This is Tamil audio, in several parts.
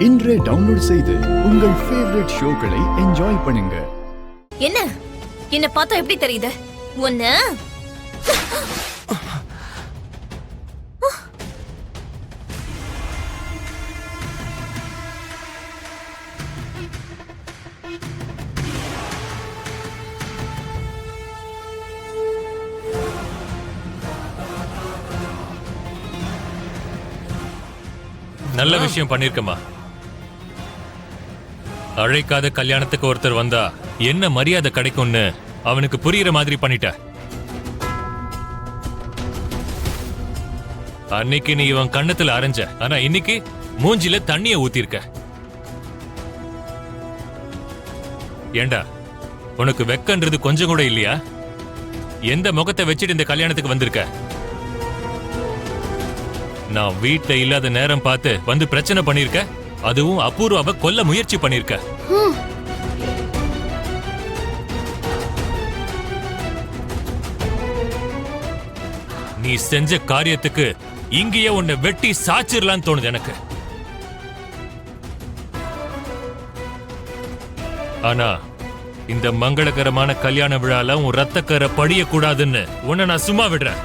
இன்றே டவுன்லோட் செய்து உங்கள் ஃபேவரட் ஷோக்களை என்ஜாய் பண்ணுங்க. என்ன பார்த்தா எப்படி தெரியுது? ஒன்னு நல்ல விஷயம் பண்ணிருக்கமா. அழைக்காத கல்யாணத்துக்கு ஒருத்தர் வந்தா என்ன மரியாதை கிடைக்கும்னு அவனுக்கு புரியுற மாதிரி பண்ணிட்ட. அன்னைக்கு நீ இவன் கண்ணத்துல அரைஞ்ச, ஆனா இன்னைக்கு மூஞ்சில தண்ணிய ஊத்திருக்க. ஏண்டா உனக்கு வெக்கன்றது கொஞ்சம் கூட இல்லையா? எந்த முகத்தை வச்சுட்டு இந்த கல்யாணத்துக்கு வந்திருக்க? நான் வீட்ல இல்லாத நேரம் பார்த்து வந்து பிரச்சனை பண்ணிருக்க, அதுவும் அபூர்வாவை கொல்ல முயற்சி பண்ணிருக்க. நீ செஞ்ச காரியத்துக்கு இங்கேயே உன்னை வெட்டி சாச்சிரலான்னு தோணுது எனக்கு. ஆனா இந்த மங்களகரமான கல்யாண விழால உன் ரத்தக்கரை படியக்கூடாதுன்னு உன்னை நான் சும்மா விடுறேன்.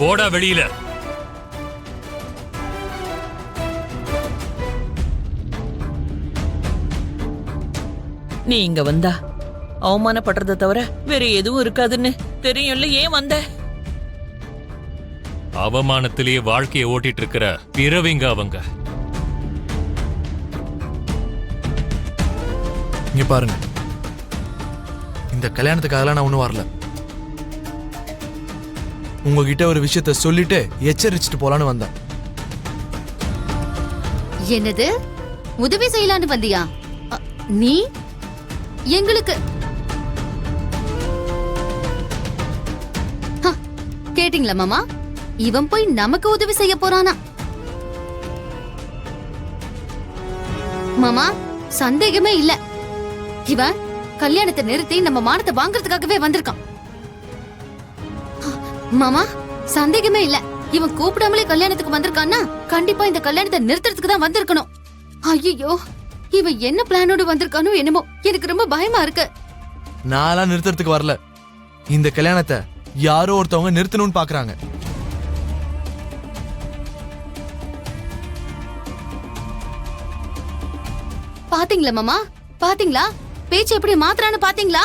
போடா வெளியில. நீ இங்க வந்தா அவமானப்படுறத தவிர வேற எதுவும் இருக்காதுன்னு தெரியும்ல. ஏன் வந்த? அவமானத்திலேயே வாழ்க்கையை ஓட்டிட்டு இருக்கிற பிறவிங்க அவங்க. இங்க பாருங்க, இந்த கல்யாணத்துக்காக நான் ஒண்ணும் வரல. உங்ககிட்ட ஒரு விஷயத்த சொல்லிட்டு எச்சரிச்சுட்டு போலான்னு வந்தேன். என்னது உதவி செய்யலான்னு வந்தியா? நீ எங்களுக்கு கேட்டீங்களா மாமா? இவன் போய் நமக்கு உதவி செய்ய போறானா? மாமா சந்தேகமே இல்ல, இவன் கல்யாணத்தை நிறுத்தி நம்ம மானத்தை வாங்குறதுக்காகவே வந்திருக்கான். மாமா சந்தேகமே இல்ல, இவன் கூப்பிடாமலே கல்யாணத்துக்கு வந்திருக்கான்னா கண்டிப்பா இந்த கல்யாணத்தை நிறுத்துறதுக்கு தான் வந்திருக்கணும். ஐயோ, இவன் என்ன பிளானோட வந்திருக்கானோ என்னமோ, எனக்கு ரொம்ப பயமா இருக்கு. நான்லாம் நிறுத்துறதுக்கு வரல. இந்த கல்யாணத்தை யாரோ ஒருத்தவங்க நிறுத்தணும்னு பாக்குறாங்க. பாத்தீங்களா மாமா? பாத்தீங்களா பேச்சு எப்படி மாத்துறான்னு? பாத்தீங்களா?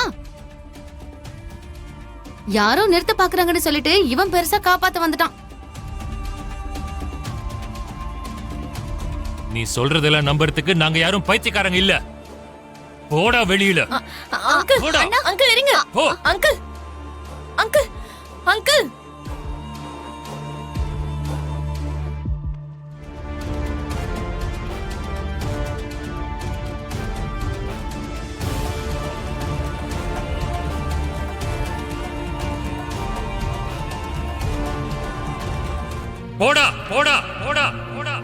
யாரோ நிறுத்த பாக்குறாங்கன்னு சொல்லிட்டு இவன் பெருசா காப்பாத்த வந்துட்டான். நீ சொல்றதெல்லாம் நம்புறதுக்கு நாங்க யாரும் பைத்தியக்காரங்க இல்ல. போடா வெளியில. அங்கிள் இருங்க. அங்கிள் அங்கிள் அங்கிள் போடா போடா போடா போடா.